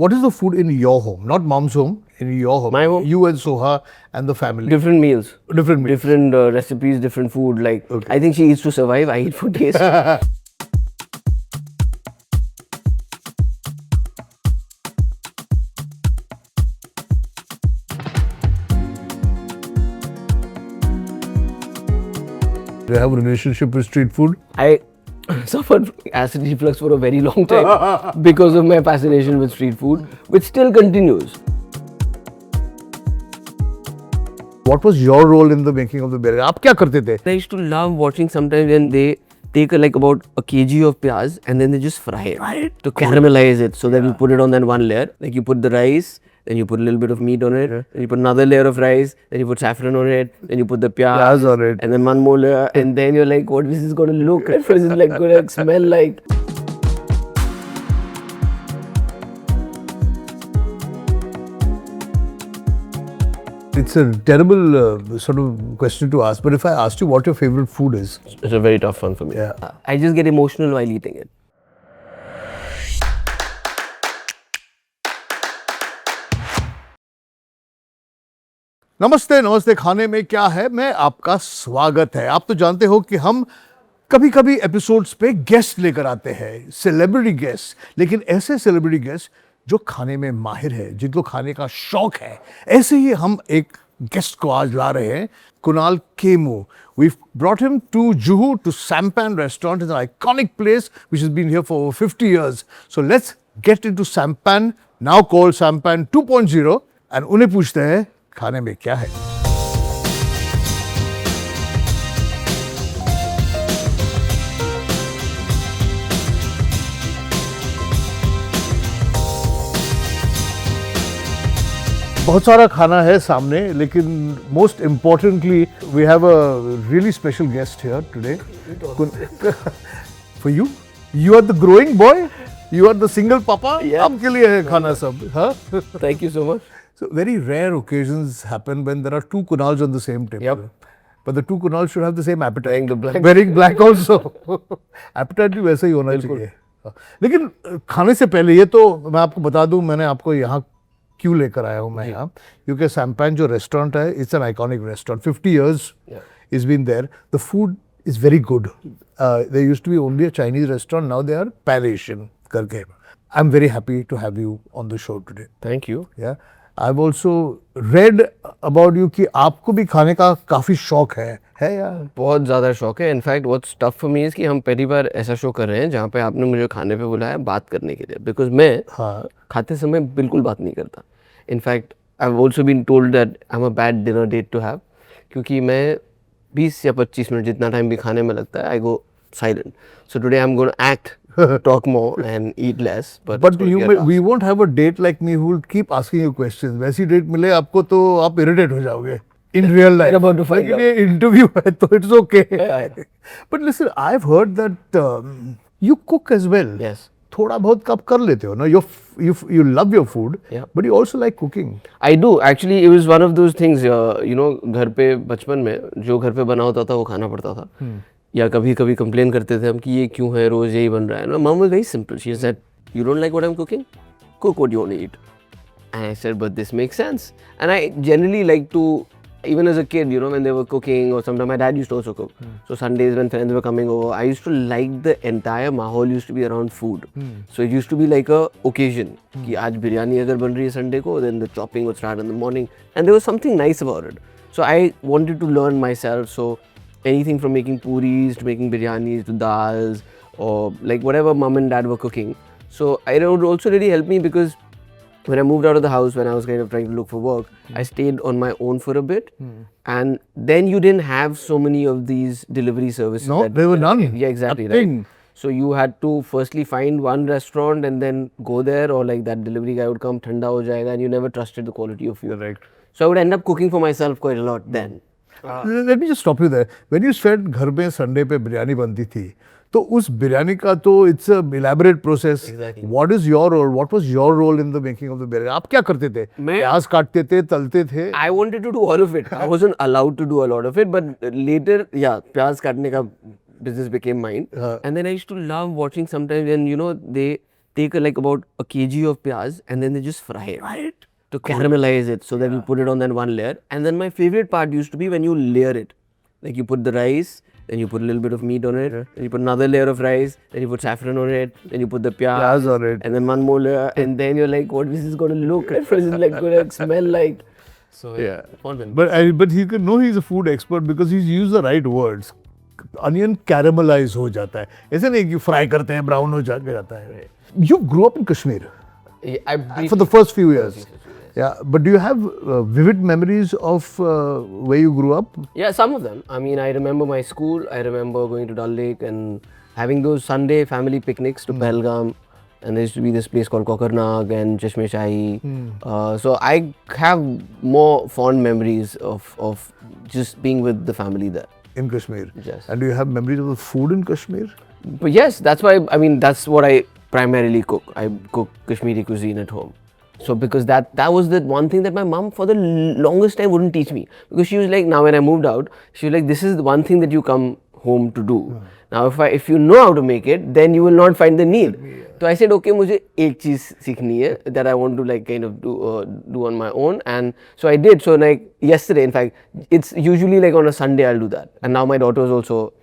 What is the food in your home? Not mom's home, in your home. My home? You and Soha and the family. Different meals. Different meals. Different recipes, different food. Like, I think she eats to survive, I eat for taste. Do you have a relationship with street food? I suffered acid reflux for a very long time because of my fascination with street food, which still continues. What was your role in the making of the biryani? आप क्या करते थे? I used to love watching sometimes when they take like about a kg of pyaz and then they just fry it to caramelize it. So then you put it on that one layer. Like you put the rice, then you put a little bit of meat on it, then you put another layer of rice, then you put saffron on it, then you put the pyaz on it. and then one more layer, and then you're like, what is this going to look? What is it like going to smell like? It's a terrible sort of question to ask, but if I asked you what your favorite food is, It's a very tough one for me. Yeah. I just get emotional while eating it. नमस्ते नमस्ते, खाने में क्या है मैं आपका स्वागत है। आप तो जानते हो कि हम कभी कभी एपिसोड्स पे गेस्ट लेकर आते हैं, सेलिब्रिटी गेस्ट, लेकिन ऐसे सेलिब्रिटी गेस्ट जो खाने में माहिर है, जिनको खाने का शौक है। ऐसे ही हम एक गेस्ट को आज ला रहे हैं, Kunal Khemu. We've brought him to Juhu to Sampan restaurant. It's an iconic place which has been here for over 50 years. So let's get into Sampan, now called Sampan 2.0, and उन्हें पूछते हैं खाने में क्या है। बहुत सारा खाना है सामने, लेकिन most importantly we have a really special guest here today. For you, you are the growing boy, you are the single papa. आपके लिए है खाना सब। हाँ, Thank you so much. so very rare occasions happen when there are two Kunals on the same table. Yep. But the two Kunals should have the same appetite. Wearing the black. Wearing black also. Appetite भी वैसा ही होना चाहिए। लेकिन खाने से पहले ये तो मैं आपको बता दूं, मैंने आपको यहाँ क्यों लेकर आया हूँ मैं यहाँ, क्योंकि सैम्पैन जो रेस्टोरेंट है, it's an iconic restaurant, 50 years it's been there. The food is very good. There used to be only a Chinese restaurant, now they are Pan-Asian करके। I'm very happy to have you on the show today. Thank you. Yeah, I've also read about you कि आपको भी खाने का काफी शौक है यार? बहुत ज़्यादा शौक है। In fact what's tough for me is कि हम पहली बार ऐसा शो कर रहे हैं जहाँ पे आपने मुझे खाने पे बुलाया बात करने के लिए, बिकॉज मैं खाते समय बिल्कुल बात नहीं करता। In fact I have also been told that I am a bad dinner date to have, क्योंकि मैं 20 या 25 मिनट जितना टाइम भी खाने में लगता है, I go silent. So today I am gonna act talk more and eat less, but we won't have a date like me who will keep asking you questions. वैसी डेट मिले आपको तो आप irritate हो जाओगे in real life. About to find out. ये interview है तो it's okay. But listen, I've heard that you cook as well. Yes. थोड़ा बहुत आप कर लेते हो ना? You love your food, but you also like cooking. I do actually. It was one of those things. You know, घर पे बचपन में जो घर पे बना होता था वो खाना पड़ता था। या कभी कभी कंप्लेन करते थे हम कि ये क्यों है, रोज यही बन रहा है ना। Mum was very simple, she said you don't like what I am cooking, cook what you want to eat. And I said but this makes sense, and I generally like to, even as a kid, you know, when they were cooking, or sometimes my dad used to also cook. So Sundays when friends were coming over, I used to like the entire mahol used to be around food. So it used to be like a occasion कि आज बिरयानी अगर बन रही है Sunday को, then the chopping would start in the morning, and there was something nice about it. So I wanted to learn myself. So anything from making puris to making biryanis to dals or like whatever mom and dad were cooking. So it would also really help me because when I moved out of the house, when I was kind of trying to look for work, I stayed on my own for a bit. And then you didn't have so many of these delivery services. No, there were none. Yeah, exactly. Nothing. Right. So you had to firstly find one restaurant and then go there, or like that delivery guy would come, thanda ho jayega, and you never trusted the quality of food. Correct. So I would end up cooking for myself quite a lot then. Let me just stop you there. When you said घर में Sunday पे बिरयानी बनती थी, तो उस बिरयानी का तो it's a elaborate process. Exactly. What is your role? What was your role in the making of the biryani? आप क्या करते थे? प्याज काटते थे, तलते थे? I wanted to do all of it. I wasn't allowed to do a lot of it, but later, yeah, प्याज काटने का business became mine. And then I used to love watching sometimes when, you know, they take like about a kg of pyaz and then they just fry it. Right. To caramelize it so that you put it on that one layer. And then my favorite part used to be when you layer it. Like you put the rice, then you put a little bit of meat on it, then you put another layer of rice, then you put saffron on it, then you put the pyaz on it. and then one more layer, and then you're like, what is this going to look like? What is it like going to smell like? So Yeah. fun film. But he can know he's a food expert because he's used the right words. Onion caramelize हो जाता है. ऐसे नहीं कि fry करते हैं brown हो जाता है. You grew up in Kashmir for the first few years. Yeah, but do you have vivid memories of where you grew up? Yeah, some of them. I mean, I remember my school. I remember going to Dal Lake and having those Sunday family picnics to Pahalgam. And there used to be this place called Kokarnag and Chashme Shahi. So I have more fond memories of just being with the family there. In Kashmir? Yes. And do you have memories of the food in Kashmir? But yes, that's why, I mean, that's what I primarily cook. I cook Kashmiri cuisine at home. So because that was the one thing that my mom for the longest time wouldn't teach me. Because she was like, now when I moved out, she was like, this is the one thing that you come home to do. Now if you know how to make it, then you will not find the need. So I said, okay, मुझे एक चीज सीखनी है that I want to like kind of do on my own, and so I did. So like yesterday, in fact, it's usually like on a Sunday I'll do that, and now my daughter also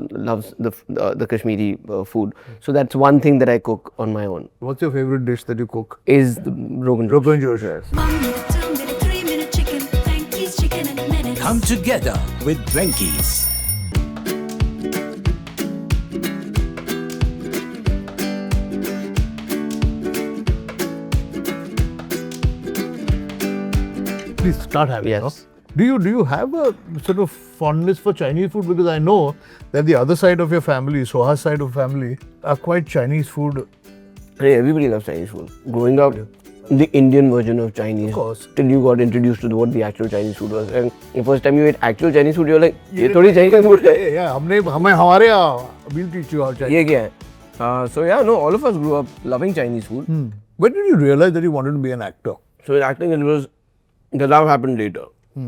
loves the Kashmiri food. So that's one thing that I cook on my own. What's your favorite dish that you cook? Is the Rogan Josh. Rogan Josh. Yes. 1 minute, 2 minute, 3 minute chicken, Frankie's chicken in a minute. Come together with Venky's. Please start having. Yes. No? Do you have a sort of fondness for Chinese food? Because I know that the other side of your family, Soha's side of family, are quite Chinese food. Hey, everybody loves Chinese food. Growing up, the Indian version of Chinese. Of course. Till you got introduced to what the actual Chinese food was. And the first time you ate actual Chinese food, you're like, ये थोड़ी Chinese food है. Yeah, हमारे यहाँ we'll teach you how Chinese. ये क्या है? So yeah, no, all of us grew up loving Chinese food. When did you realize that you wanted to be an actor? So in acting, the love happened later.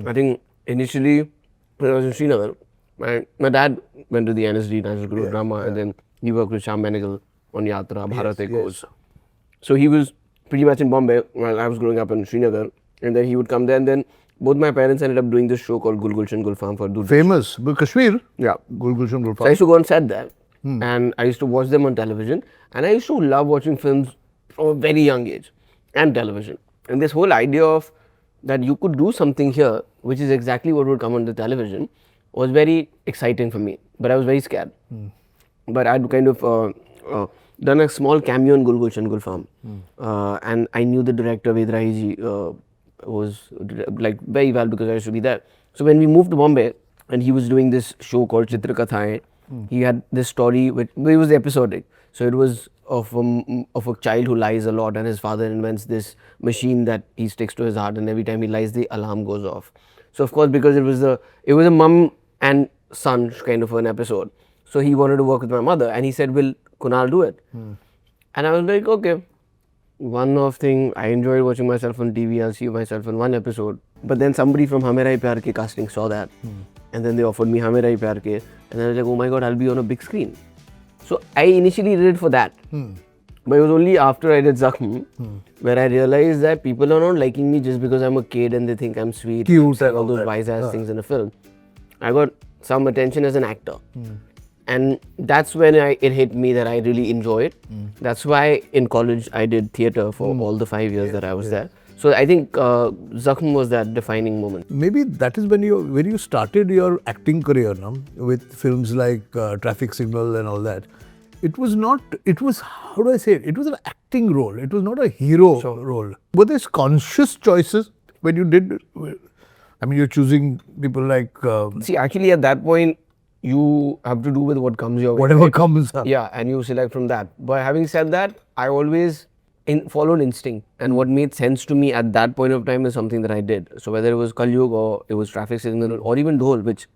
I think initially, when I was in Srinagar, my dad went to the NSD, National School of Drama, and then he worked with Shyam Benegal on Yatra, Bharat Ekos. So he was pretty much in Bombay while I was growing up in Srinagar, and then he would come there, and then both my parents ended up doing this show called Gul Gulshan Gulfam for Durdarshan. Famous, but Kashmir. Yeah. Gul Gulshan Gulfam. So I used to go on set there, and I used to watch them on television, and I used to love watching films from a very young age, and television. And this whole idea of that you could do something here, which is exactly what would come on the television, was very exciting for me. But I was very scared. But I'd kind of done a small cameo in Gul Gulshan Gulfam, and I knew the director Ved Rai ji was like very well because I used to be there. So when we moved to Bombay, and he was doing this show called Chitra Kathaएं, he had this story which it was episodic. So it was of a child who lies a lot, and his father invents this machine that he sticks to his heart, and every time he lies, the alarm goes off. So of course, because it was a mum and son kind of an episode, so he wanted to work with my mother, and he said, "Will Kunal do it?" And I was like, "Okay." One off thing, I enjoyed watching myself on TV. I'll see myself in one episode. But then somebody from Hame Rai Pyar Ke casting saw that, and then they offered me Hame Rai Pyar Ke, and I was like, "Oh my God, I'll be on a big screen." So I initially did it for that, but it was only after I did Zakhm where I realized that people are not liking me just because I'm a kid and they think I'm sweet, Cute and all those wise ass things in a film. I got some attention as an actor, and that's when it hit me that I really enjoy it. That's why in college I did theatre for all the 5 years that I was there. So I think Zakhm was that defining moment. Maybe that is when you started your acting career, no? With films like Traffic Signal and all that. It was how do I say it? It was an acting role. It was not a hero role. Were there conscious choices when you did? I mean, you're choosing people like See, actually at that point, you have to do with what comes your way. whatever comes up. Yeah, and you select from that. But having said that, I always followed instinct, and what made sense to me at that point of time is something that I did. So whether it was Kalyug or it was Traffic Signal or even Dhol, which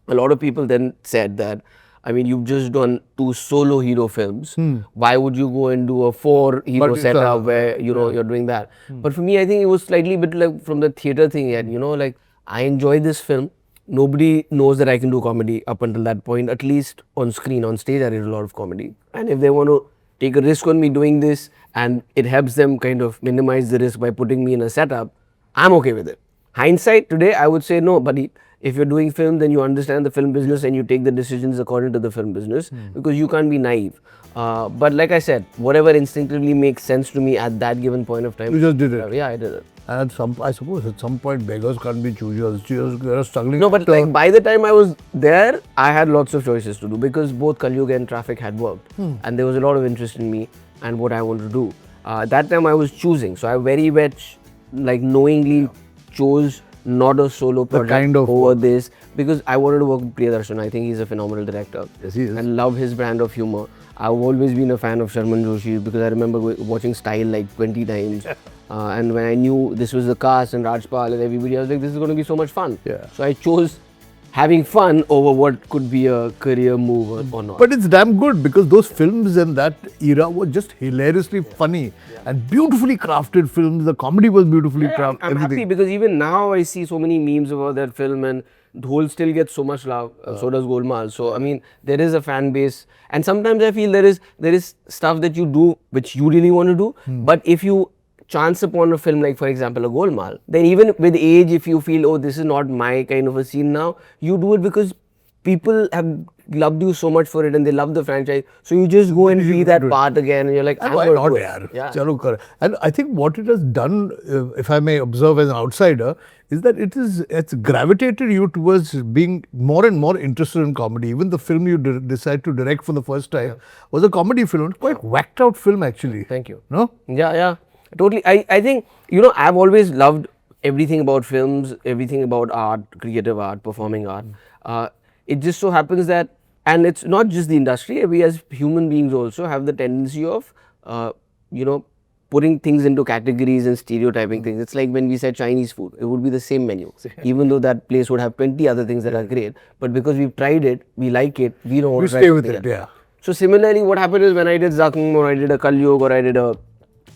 a lot of people then said that, I mean, you've just done 2 solo hero films. Why would you go and do a 4 hero But it's setup where you're doing that? But for me, I think it was slightly bit like from the theatre thing, and like I enjoy this film. Nobody knows that I can do comedy up until that point. At least on screen, on stage, I did a lot of comedy. And if they want to take a risk on me doing this and it helps them kind of minimize the risk by putting me in a setup, I'm okay with it. Hindsight today, I would say no, buddy. If you're doing film, then you understand the film business and you take the decisions according to the film business because you can't be naive. But like I said, whatever instinctively makes sense to me at that given point of time. You just did it. Yeah, I did it. And I suppose at some point beggars can't be choosers. You're struggling. No, but like by the time I was there, I had lots of choices to do because both Kalyuga and Traffic had worked, and there was a lot of interest in me and what I wanted to do. That time I was choosing, so I very much like knowingly chose not a solo project kind of over this because I wanted to work with Priyadarshan. I think he's a phenomenal director. Yes, he is. And love his brand of humor. I've always been a fan of Sharman Joshi because I remember watching Style like 20 times. And when I knew this was the cast and Rajpal and everybody, I was like, this is going to be so much fun. Yeah. So I chose having fun over what could be a career move or not. But it's damn good because those films in that era were just hilariously funny and beautifully crafted films. The comedy was beautifully crafted. I'm happy because even now I see so many memes about that film and Dhol still gets so much love, so does Golmaal. So I mean, there is a fan base, and sometimes I feel there is stuff that you do which you really want to do, but if you chance upon a film like, for example, a Golmaal, then even with age, if you feel, oh, this is not my kind of a scene now, you do it because people have loved you so much for it and they love the franchise. So you just go and be that part again and you're like, And I'm why gonna not, do it. yaar? Yeah. Chalo kar. And I think what it has done, if I may observe as an outsider, is that it's gravitated you towards being more and more interested in comedy. Even the film you decide to direct for the first time was a comedy film, quite whacked out film actually. Thank you. No? Yeah. Totally. I think, I've always loved everything about films, everything about art, creative art, performing art. It just so happens that, and it's not just the industry, we as human beings also have the tendency of, putting things into categories and stereotyping things. It's like when we said Chinese food, it would be the same menu. Even though that place would have 20 other things that are great, but because we've tried it, we like it, we don't want We to stay with it, yeah. So similarly, what happened is when I did Zakhm or I did a Kalyug or I did a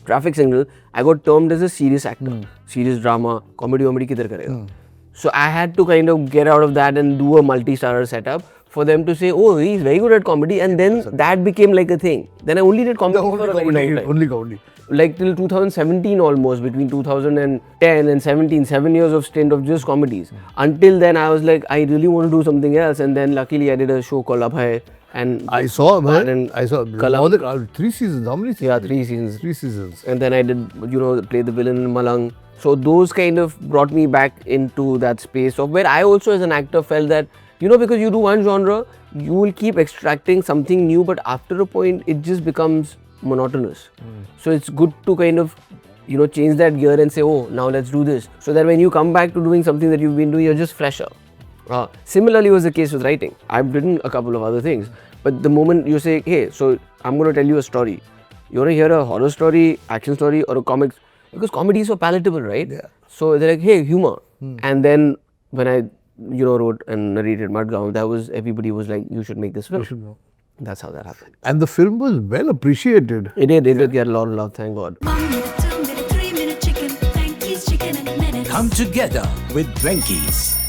Traffic Signal, I got termed as a serious actor, serious drama, comedy kidhar karega. So I had to kind of get out of that and do a multi-starrer setup for them to say, oh, he's very good at comedy, and then that became like a thing. Then I only did comedy for a very long time. Only comedy. Like till 2017 almost, between 2010 and 17, 7 years of stint of just comedies. Until then I was like, I really want to do something else, and then luckily I did a show called Abhay. And I saw Kalam. more than 3 seasons. How many seasons? Yeah, 3 seasons. 3 seasons. And then I did, play the villain in Malang. So those kind of brought me back into that space of where I also as an actor felt that, because you do one genre, you will keep extracting something new, but after a point, it just becomes monotonous. So it's good to kind of, change that gear and say, oh, now let's do this. So that when you come back to doing something that you've been doing, you're just fresher. Similarly was the case with writing. I've written a couple of other things, but the moment you say, hey, so I'm going to tell you a story. You want to hear a horror story, action story, or a comics? Because comedy is so palatable, right? Yeah. So they're like, hey, humor. And then when I, wrote and narrated Madgaon, everybody was like, you should make this film. That's how that happened. And the film was well appreciated. It did get a lot of love, thank God. 1 minute, 2 minute, 3 minute chicken. Frankie's chicken in a minute. Come together with Drankies.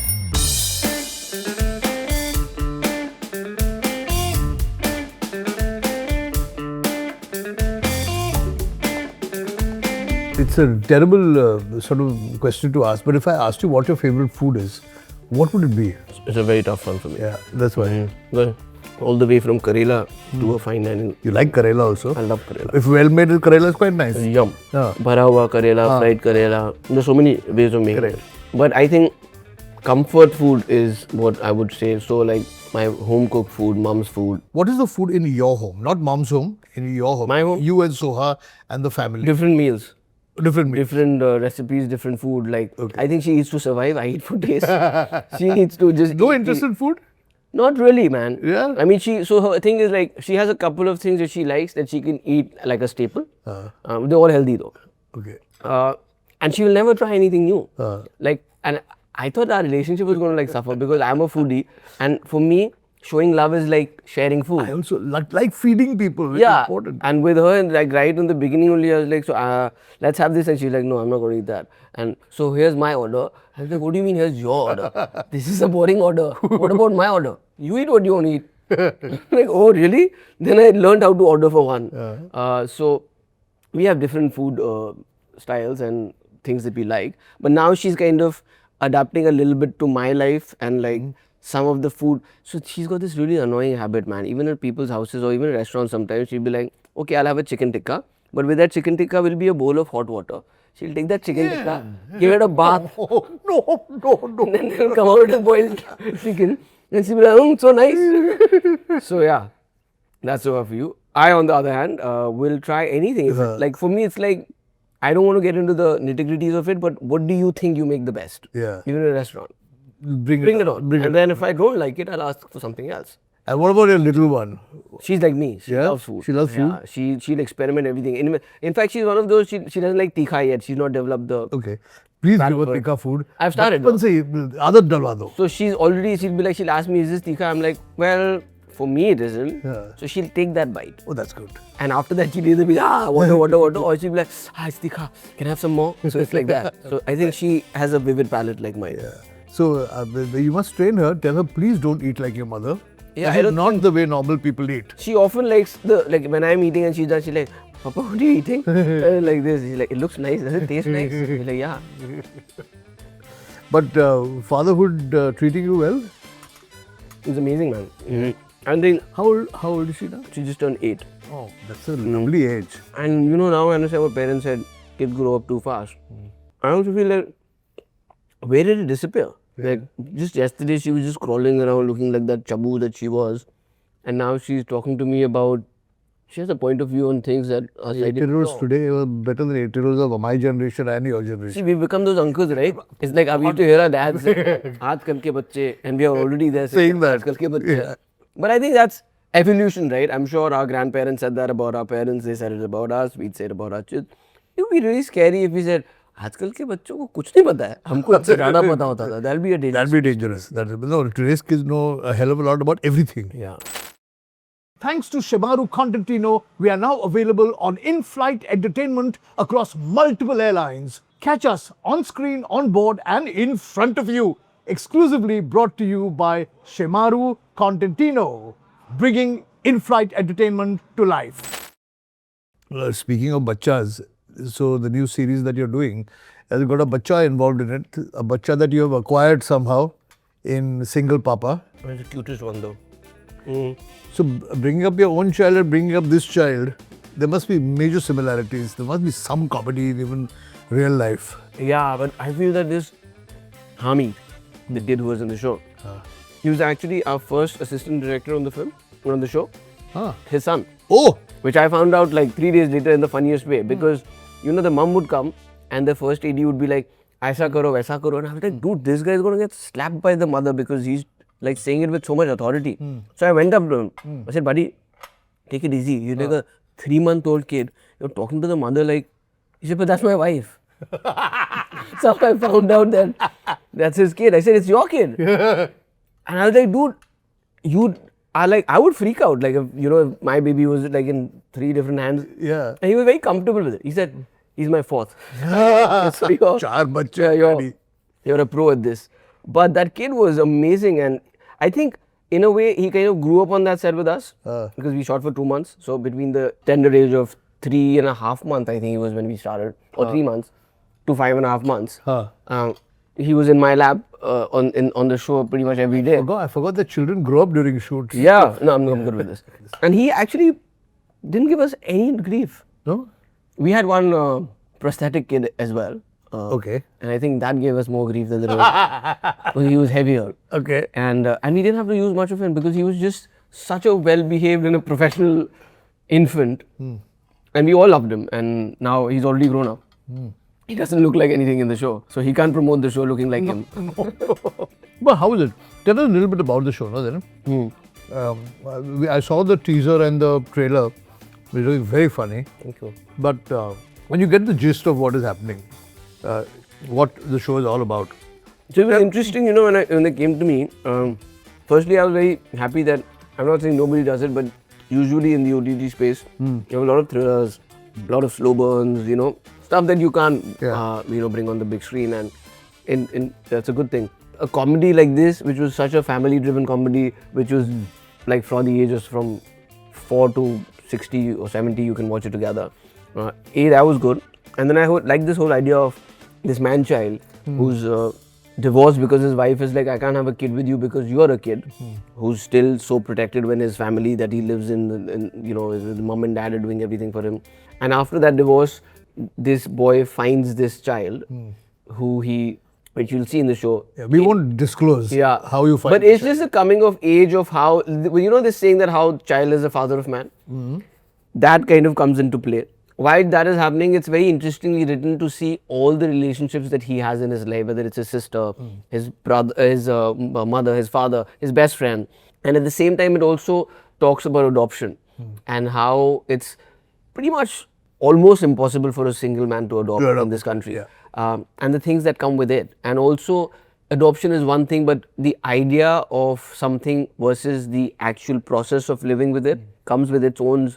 It's a terrible sort of question to ask, but if I asked you what your favorite food is, what would it be? It's a very tough one for me. Yeah, that's why. Well, all the way from Karela to a fine dining. You like Karela also? I love Karela. If well made, Karela is quite nice. Yum. Yeah. Bhara hua Karela, fried Karela. There's so many ways of making Correct. it. But I think comfort food is what I would say. So like my home cooked food, mom's food. What is the food in your home? Not mom's home, in your home. My home? You and Soha and the family. Different meals. Different meals. Different recipes, different food. Like I think she eats to survive. I eat for taste. She needs to just No eat- interest in food? Not really, man. Yeah? I mean, so her thing is like, she has a couple of things that she likes that she can eat like a staple. They're all healthy though. Okay. And she will never try anything new. And I thought our relationship was going to like suffer because I'm a foodie. And for me, showing love is like sharing food. I also like feeding people. It's Yeah, important. and with her, like right in the beginning only, I was like, so let's have this, and she's like, no, I'm not going to eat that. And so here's my order. I was like, what do you mean here's your order? This is a boring order. What about my order? You eat what you want to eat. Like, oh really? Then I learned how to order for one. So we have different food styles and things that we like. But now she's kind of adapting a little bit to my life and like some of the food. So she's got this really annoying habit, man. Even at people's houses or even at restaurants, sometimes she'll be like, okay, I'll have a chicken tikka. But with that chicken tikka will be a bowl of hot water. She'll take that chicken tikka, give it a bath, No. and then they'll come out with boiled chicken. And she'll be like, so nice. So yeah, that's over for you. I, on the other hand, will try anything. If like for me, it's like, I don't want to get into the nitty-gritties of it, but what do you think you make the best? Yeah. Even in a restaurant. Bring It on. And then if I don't like it, I'll ask for something else. And what about your little one? She's like me. She Yeah? loves food. She loves Yeah, she'll experiment everything. In fact, she's one of those, she doesn't like tikha yet. She's not developed the... Okay. Please give her for it. tikka food. I've started, बचपन से ही आदत डलवा दो. So she'll ask me, is this tikha? I'm like, well, for me it isn't. Yeah. So she'll take that bite. Oh, that's good. And after that, she'll either be, water. Or she'll be like, it's tikha. Can I have some more? So it's like that. So I think she has a vivid palate like mine. Yeah. So you must train her. Tell her, please don't eat like your mother. Yeah, This I is don't not the way normal people eat. She often likes when I'm eating and she's done, she's like, Papa, what are you eating? Like this. She's like, it looks nice. Does it taste nice? He's like, yeah. But fatherhood treating you well? It's amazing, man. And then How old is she now? she just turned 8. Oh, that's a lovely age. And now I understand what parents said, kids grow up too fast. I also feel like, where did it disappear? Like, just yesterday she was just crawling around looking like that chabu that she was. And now she's talking to me about, she has a point of view on things that are slightly 8-year-olds today were better than 8-year-olds of my generation and your See, generation. we become those uncles, right? It's like we used to hear our dads say, "Aajkal ke bacche," and we are already there Saying that. "Aajkal ke bacche." Yeah. But I think that's evolution, right? I'm sure our grandparents said that about our parents. They said it about us. We'd say it about our kids. It would be really scary if we said, "आजकल के बच्चों को कुछ नहीं पता है, हमको इससे ज़्यादा पता होता था." That'll be a dangerous. That'd be dangerous. No, today's kids know a hell of a lot about everything. Yeah. Thanks to Shemaru Contentino, we are now available on in-flight entertainment across multiple airlines. Catch us on screen, on board, and in front of you. Exclusively brought to you by Shemaru Contentino, bringing in-flight entertainment to life. Speaking of bachas, so the new series that you're doing has got a bacha involved in it, a bacha that you have acquired somehow in Single Papa. It's the cutest one though. So bringing up your own child and bringing up this child, there must be major similarities. There must be some comedy in even real life. Yeah, but I feel that this Hami, the kid who was in the show, he was actually our first assistant director on the film, on the show. His son. Oh! Which I found out like 3 days later in the funniest way because the mom would come and the first AD would be like, Aisa karo, vaisa karo. And I was like, dude, this guy is going to get slapped by the mother because he's like saying it with so much authority. So I went up to him. I said, buddy, take it easy. You're like a 3-month-old kid. You're talking to the mother like, he said, but that's my wife. So I found out that that's his kid. I said, it's your kid. And I was like, dude, you are like, I would freak out. Like, if my baby was like in 3 different hands. Yeah. And he was very comfortable with it. He said, he's my 4th. So Char bache. You're a pro at this. But that kid was amazing. And I think, in a way, he kind of grew up on that set with us. Because we shot for 2 months. So between the tender age of 3.5 months, I think it was when we started, or 3 months, to 5.5 months. He was in my lab on the show pretty much every day. I forgot that children grow up during shoots. Yeah, no, I'm good with this. And he actually didn't give us any grief. No? We had one prosthetic kid as well. Okay. And I think that gave us more grief than the rest. Because he was heavier. Okay. And we didn't have to use much of him because he was just such a well-behaved and a professional infant. And we all loved him. And now he's already grown up. He doesn't look like anything in the show. So he can't promote the show looking like him. But how is it? Tell us a little bit about the show, no? Then? I saw the teaser and the trailer. It was very funny. Thank you. But when you get the gist of what is happening, what the show is all about. So it was interesting, when they came to me. Firstly, I was very happy that, I'm not saying nobody does it, but usually in the OTT space, you have a lot of thrillers, a lot of slow burns, stuff that you can't, bring on the big screen, and that's a good thing. A comedy like this, which was such a family-driven comedy, which was like from the ages from 4 to 60 or 70, you can watch it together. That was good. And then I like this whole idea of this man-child who's divorced because his wife is like, I can't have a kid with you because you're a kid, who's still so protected when his family that he lives in you know, his mom and dad are doing everything for him. And after that divorce, this boy finds this child who he, which you'll see in the show. Yeah, we won't disclose how you find But it's just a coming of age of how, you know, this saying that how child is the father of man? That kind of comes into play. Why that is happening, it's very interestingly written to see all the relationships that he has in his life, whether it's his sister, his brother, his mother, his father, his best friend. And at the same time, it also talks about adoption and how it's pretty much almost impossible for a single man to adopt in this country. And the things that come with it. And also, adoption is one thing, but the idea of something versus the actual process of living with it comes with its own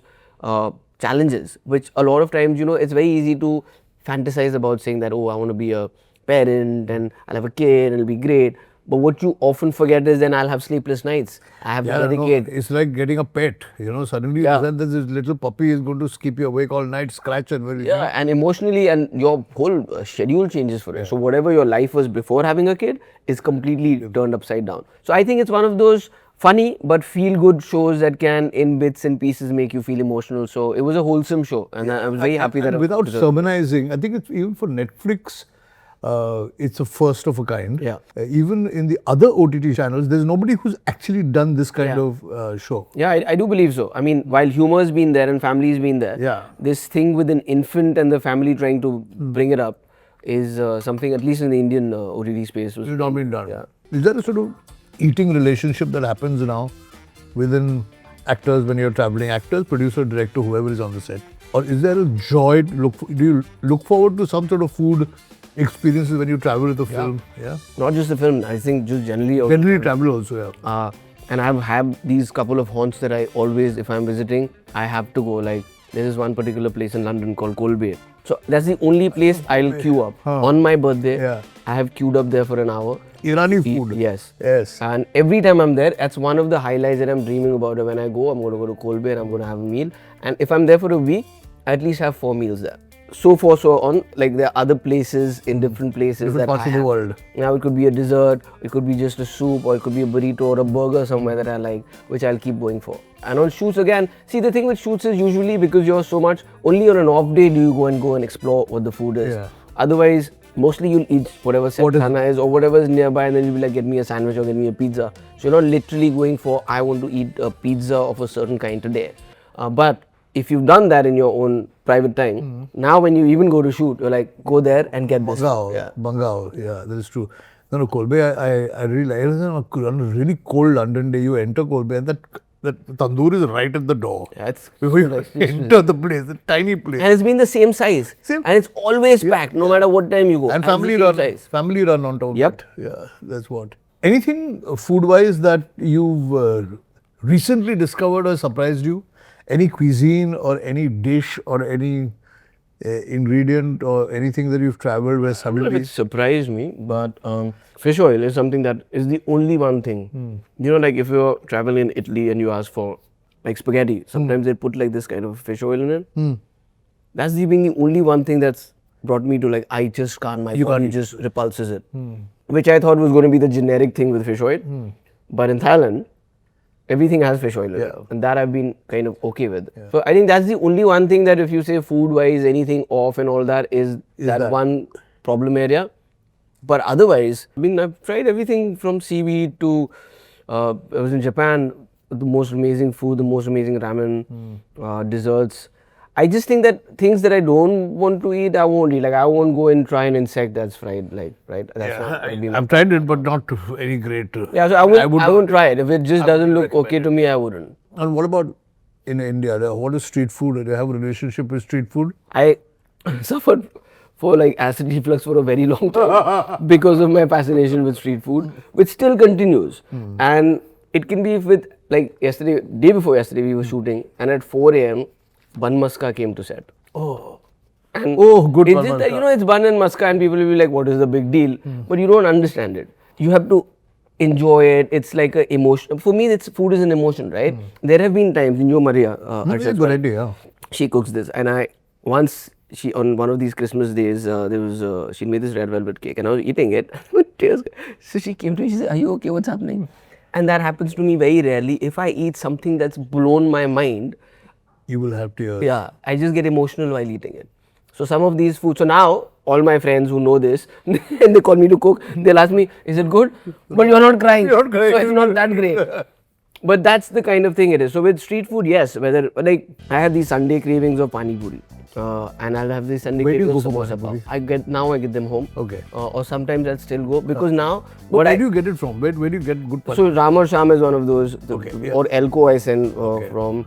challenges, which a lot of times, you know, it's very easy to fantasize about saying that, oh, I want to be a parent and I'll have a kid and it'll be great. But what you often forget is then I'll have sleepless nights. I have to dedicate. It's like getting a pet, you know, suddenly then there's this little puppy is going to keep you awake all night, scratch and worry. And emotionally, and your whole schedule changes for it. So whatever your life was before having a kid is completely turned upside down. So I think it's one of those funny but feel-good shows that can, in bits and pieces, make you feel emotional. So it was a wholesome show, and I was very happy that. And without sermonizing, I think it's even for Netflix. It's a first of a kind. Even in the other OTT channels, there's nobody who's actually done this kind of show. I do believe so. I mean, while humor's been there and family's been there, this thing with an infant and the family trying to bring it up is something, at least in the Indian OTT space, was It's not been done. Is there a sort of eating relationship that happens now within actors when you're traveling, actors, producer, director, whoever is on the set? Or is there a joy, do you look forward to some sort of food experiences when you travel with a film? Not just the film, I think just generally. Generally travel also, And I have these couple of haunts that I always, if I'm visiting, I have to go. Like, there is one particular place in London called Colby. So that's the only place I'll queue up. On my birthday, I have queued up there for an hour. Irani food. Yes. And every time I'm there, that's one of the highlights that I'm dreaming about. When I go, I'm going to go to Colby and I'm going to have a meal. And if I'm there for a week, I at least have 4 meals there. So forth, so on. Like, there are other places in different places Different parts of the world. Now it could be a dessert, it could be just a soup, or it could be a burrito or a burger somewhere that I like, which I'll keep going for. And on shoots again, see, the thing with shoots is usually because you're so much, only on an off day do you go and explore what the food is. Otherwise, mostly you'll eat whatever set khana is or whatever is nearby, and then you'll be like, get me a sandwich or get me a pizza. So you're not literally going for, I want to eat a pizza of a certain kind today. But if you've done that in your own private time, now when you even go to shoot, you're like, go there and get this. Bangao, that is true. No, Colby, I really like it. On a really cold London day, you enter Colby and that tandoor is right at the door. It's before you enter the place, a tiny place. And it's been the same size. And it's always packed, no matter what time you go. And family run on top of it. Yeah, that's what. Anything food-wise that you've recently discovered or surprised you? Any cuisine or any dish or any ingredient or anything that you've traveled where suddenly... It surprised me, but fish oil is something that is the only one thing. You know, like if you're traveling in Italy and you ask for like spaghetti, sometimes they put like this kind of fish oil in it. That's being the only one thing that's brought me to like, I just can't, my body just repulses it. Which I thought was going to be the generic thing with fish oil. But in Thailand, everything has fish oil in it, and that I've been kind of okay with. So I think that's the only one thing that if you say food-wise, anything off and all that is that one problem area. But otherwise, I mean, I've tried everything from seaweed to, I was in Japan, the most amazing food, the most amazing ramen, desserts. I just think that things that I don't want to eat, I won't eat. Like, I won't go and try an insect that's fried, like, right? That's not I've tried it, but not to any great... so I won't try it. If it just doesn't look okay to me, I wouldn't. And what about in India? What is street food? Do you have a relationship with street food? I suffered for like acid reflux for a very long time because of my fascination with street food, which still continues. And it can be with, like, day before yesterday, we were shooting, and at 4 a.m., bun maska came to set. And good it's bun just that, maska. you know, it's bun and maska and people will be like, what is the big deal? But you don't understand it. You have to enjoy it. It's like a emotion. For me, it's food is an emotion, right? There have been times in Maria, That's a good idea. she cooks this, and I once she on one of these Christmas days there was she made this red velvet cake, and I was eating it with tears. So she came to me, she said, "Are you okay? What's happening?" And that happens to me very rarely. If I eat something that's blown my mind, You will have to. yeah, I just get emotional while eating it. So some of these foods. So now all my friends who know this, and they call me to cook, they'll ask me, "Is it good?" But you're not crying. You're not crying. So it's not that great. But that's the kind of thing it is. So with street food, yes, whether like I have these Sunday cravings of pani puri, and I'll have these Sunday Where do you cravings of go for samosa pani pav. I get them home. Okay. Or sometimes I'll still go because now But what where I do you get it from? Where do you get good pani? so Ramar Sham is one of those, Okay, yeah. or Elko I send from.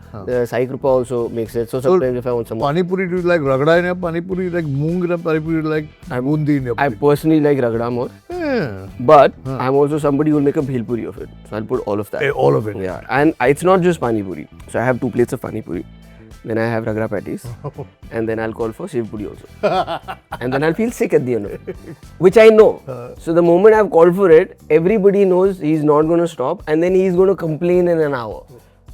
Sai Krupa also makes it. So sometimes if I want some, Pani puri, do you like ragda in your pani puri? Like moong in your pani puri? Like bundi in your I pani personally like ragda more. Yeah. But I'm also somebody who will make a bhel puri of it. So I'll put all of that. All of it. Yeah, and it's not just pani puri. So I have 2 plates of pani puri. Then I have ragra patties. And then I'll call for shiv puri also. And then I'll feel sick at the end of it. Which I know. So the moment I've called for it, everybody knows he's not going to stop. And then he's going to complain in an hour.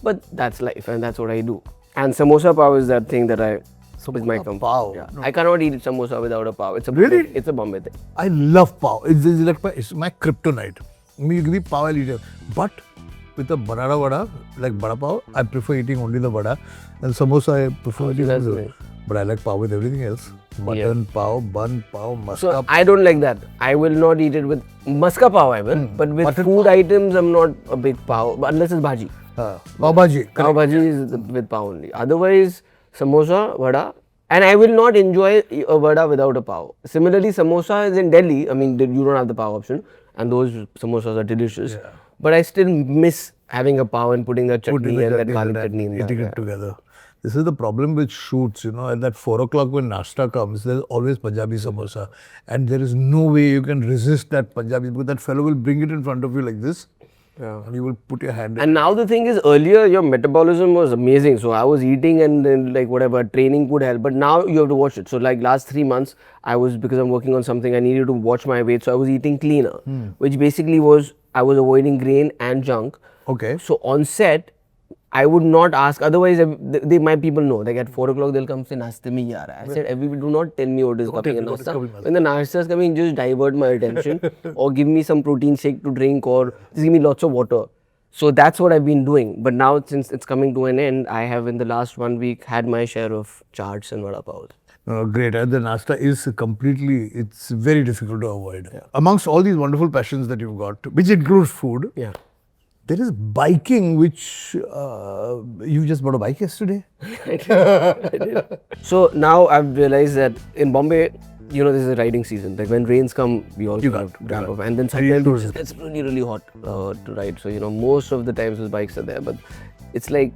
But that's life and that's what I do. And samosa pav is that thing that is my comfort. pav. Yeah. I cannot eat samosa without a pav. It's a Really? It's a Bombay thing. I love pav. It's my kryptonite. Me, you give me pav, I'll eat it. But with a banana vada, like vada pav, I prefer eating only the vada. And samosa, I prefer eating that's the. nice. But I like pav with everything else. Mutton, pav, bun, pav, So maska. I don't like that. I will not eat it with maska pav I will, but with Mutton food items I'm not a big pav, but unless it's bhaji. Pav bhaji. Pav bhaji is with pav only. Otherwise, samosa, vada, and I will not enjoy a vada without a pav. Similarly, samosa is in Delhi. I mean, you don't have the pav option, and those samosas are delicious. But I still miss having a pav and putting that chutney and that garlic chutney in eating there. it together. This is the problem with shoots, at that 4 o'clock when nashta comes, there's always Punjabi samosa. And there is no way you can resist that Punjabi, because that fellow will bring it in front of you like this. Yeah. And you will put your hand in. And now the thing is, earlier your metabolism was amazing. So I was eating and then like whatever, training could help. But now you have to watch it. So like last 3 months, because I'm working on something, I needed to watch my weight. So I was eating cleaner, which basically was, I was avoiding grain and junk. Okay. So on set, I would not ask, otherwise my people know, like at 4 o'clock they'll come say, "Nashte mein hi aa raha hai." I said, everybody do not tell me what is coming in nashta. When the nashta is coming, just divert my attention or give me some protein shake to drink or just give me lots of water. So that's what I've been doing. But now since it's coming to an end, I have in the last 1 week had my share of chaats and vada pav. Great. And the nashta is it's very difficult to avoid. Amongst all these wonderful passions that you've got, which includes food, Yeah. there is biking, which you just bought a bike yesterday. So now I've realized that in Bombay, this is a riding season. Like when rains come, we all grab off. And then sometimes it's really, really hot to ride. So, most of the times those bikes are there. But it's like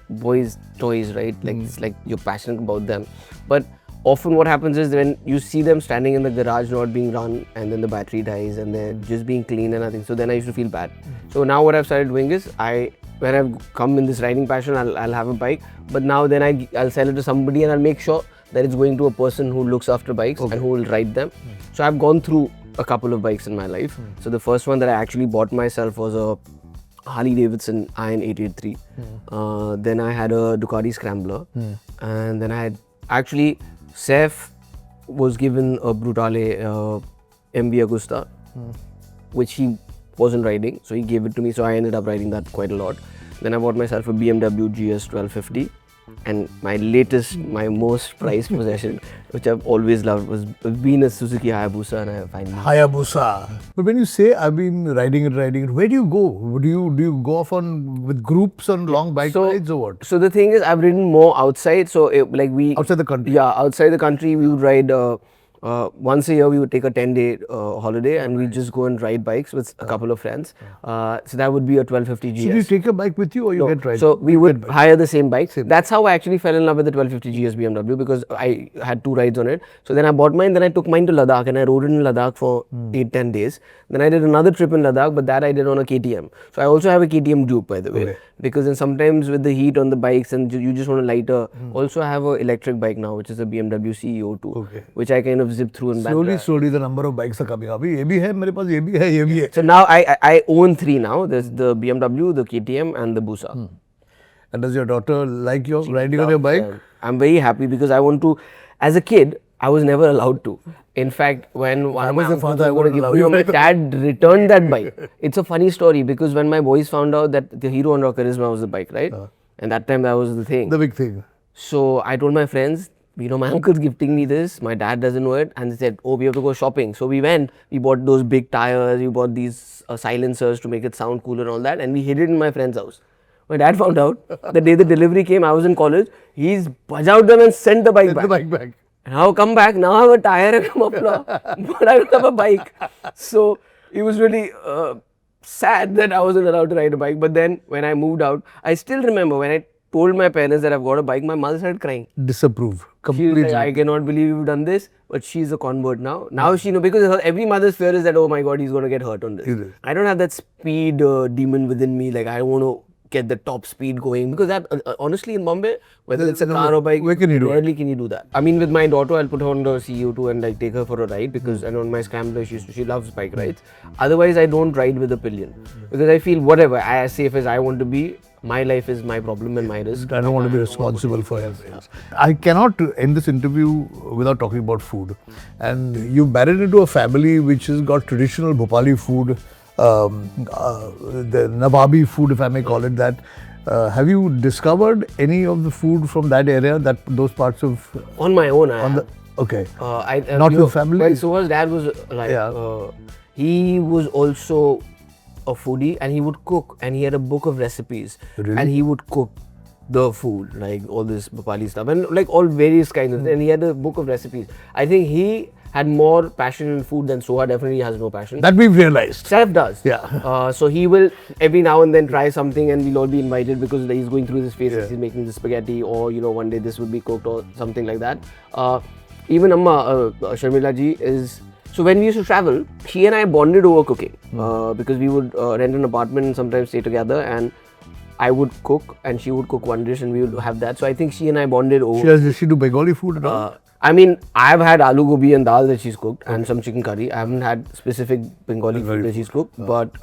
boys' toys, right? Like it's like you're passionate about them. But often what happens is when you see them standing in the garage not being run and then the battery dies and they're just being clean and nothing. So then I used to feel bad. So now what I've started doing is when I've come in this riding passion, I'll have a bike. But now then I'll sell it to somebody and I'll make sure that it's going to a person who looks after bikes and who will ride them. So I've gone through a couple of bikes in my life. So the first one that I actually bought myself was a Harley Davidson Iron 883. Then I had a Ducati Scrambler. And then I had actually Saif was given a Brutale MV Agusta, which he wasn't riding, so he gave it to me, so I ended up riding that quite a lot. Then I bought myself a BMW GS 1250, and my most prized possession, which I've always loved, was been a Suzuki Hayabusa, and I finally... Hayabusa. But when you say I've been riding it, where do you go? Do you go off with groups on long bike rides or what? So the thing is, I've ridden more outside. So Outside the country? Yeah, outside the country, we would ride. Once a year, we would take a 10-day holiday and we just go and ride bikes with a couple of friends. So that would be a 1250 GS. So do you take a bike with you or you get ride? So we would hire the same bike. That's how I actually fell in love with the 1250 GS BMW, because I had 2 rides on it. So then I bought mine, then I took mine to Ladakh and I rode it in Ladakh for 8-10 days. Then I did another trip in Ladakh, but that I did on a KTM. So I also have a KTM Duke, by the way, because then sometimes with the heat on the bikes and you just want a lighter. Also I have an electric bike now, which is a BMW CEO 2, which I kind of zip through and back. Slowly the number of bikes are coming. अभी ये भी है मेरे पास, ये भी है, ये भी है. So now I own 3 now. There's the BMW, the KTM, and the Busa. And does your daughter like your riding on your bike? I'm very happy because I want to. As a kid, I was never allowed to. In fact, when one of my was the uncles father I was wouldn't gonna allow give- you. my dad returned that bike. It's a funny story because when my boys found out that the Hero Honda Charisma was the bike, right? And that time that was the thing. The big thing. So I told my friends, you know, my uncle's gifting me this, my dad doesn't know it, and they said, oh, we have to go shopping. So we went, we bought those big tires, we bought these silencers to make it sound cool and all that, and we hid it in my friend's house. My dad found out, the day the delivery came, I was in college, he's bajaued them and sent the bike Get back. the bike back. And now come back, now I have a tire and a muffler, but I don't have a bike. So it was really sad that I wasn't allowed to ride a bike. But then when I moved out, I still remember when I told my parents that I've got a bike, my mother started crying. Disapprove. She was Completely. like, I cannot believe you've done this. But she's a convert now. Now she knows, because every mother's fear is that, oh my God, he's going to get hurt on this. It is. I don't have that speed demon within me. Like, I want to get the top speed going. Because that, honestly, in Bombay, whether it's a car or bike, where can you do it? rarely can you do that. I mean, with my daughter, I'll put her on the CU2 and like take her for a ride because, and on my scrambler, she loves bike rides. Otherwise, I don't ride with a pillion because I feel whatever, as safe as I want to be, my life is my problem and my risk. I don't want to be responsible for it. I cannot end this interview without talking about food. And you married into a family which has got traditional Bhopali food, the Nawabi food, if I may call it that. Have you discovered any of the food from that area, those parts of? On my own, I have. Okay. Not your family? Well, so his dad was like, Yeah. he was also a foodie and he would cook and he had a book of recipes. Really? And he would cook the food, like all this Bhopali stuff and like all various kinds of, and he had a book of recipes. I think he had more passion in food than Soha definitely has no passion. That we've realized. Chef does. Yeah. So he will every now and then try something and we'll all be invited because he's going through this phase. Yeah. He's making the spaghetti or, you know, one day this will be cooked or something like that. Even Amma, Sharmila ji is... So when we used to travel, she and I bonded over cooking because we would rent an apartment and sometimes stay together and I would cook and she would cook one dish and we would have that. So I think she and I bonded over... Does she do Bengali food at all? I mean, I've had aloo gobi and dal that she's cooked and some chicken curry. I haven't had specific Bengali food that she's cooked. But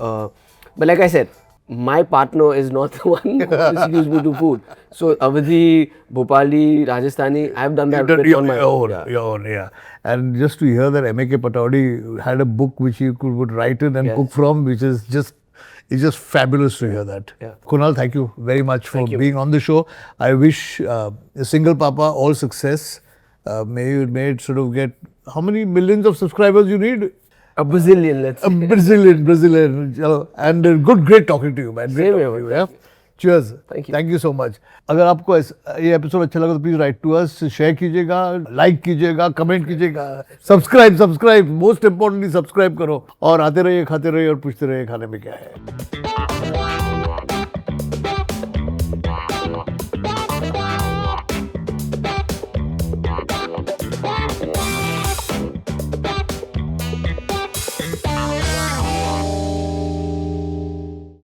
like I said, my partner is not the one who introduced me to food. So Awadhi, Bhopali, Rajasthani, I've done that bit on my own. Your own, yeah. And just to hear that M.A.K. Pataudi had a book which you would write in and cook from, which is just... It's just fabulous to hear that. Yeah. Kunal, thank you very much for Thank you. being on the show. I wish a single papa all success. May it sort of get... How many millions of subscribers you need? A Brazilian, let's say. Brazilian. Chalo. And great talking to you, man. Great Same talking here, to you, yeah? Cheers. Thank you. Thank you so much. अगर आपको ये episode अच्छा लगा तो please write to us, share कीजिएगा, like कीजिएगा, comment कीजिएगा, subscribe most importantly subscribe करो और आते रहिए, खाते रहिए और पूछते रहिए खाने में क्या है.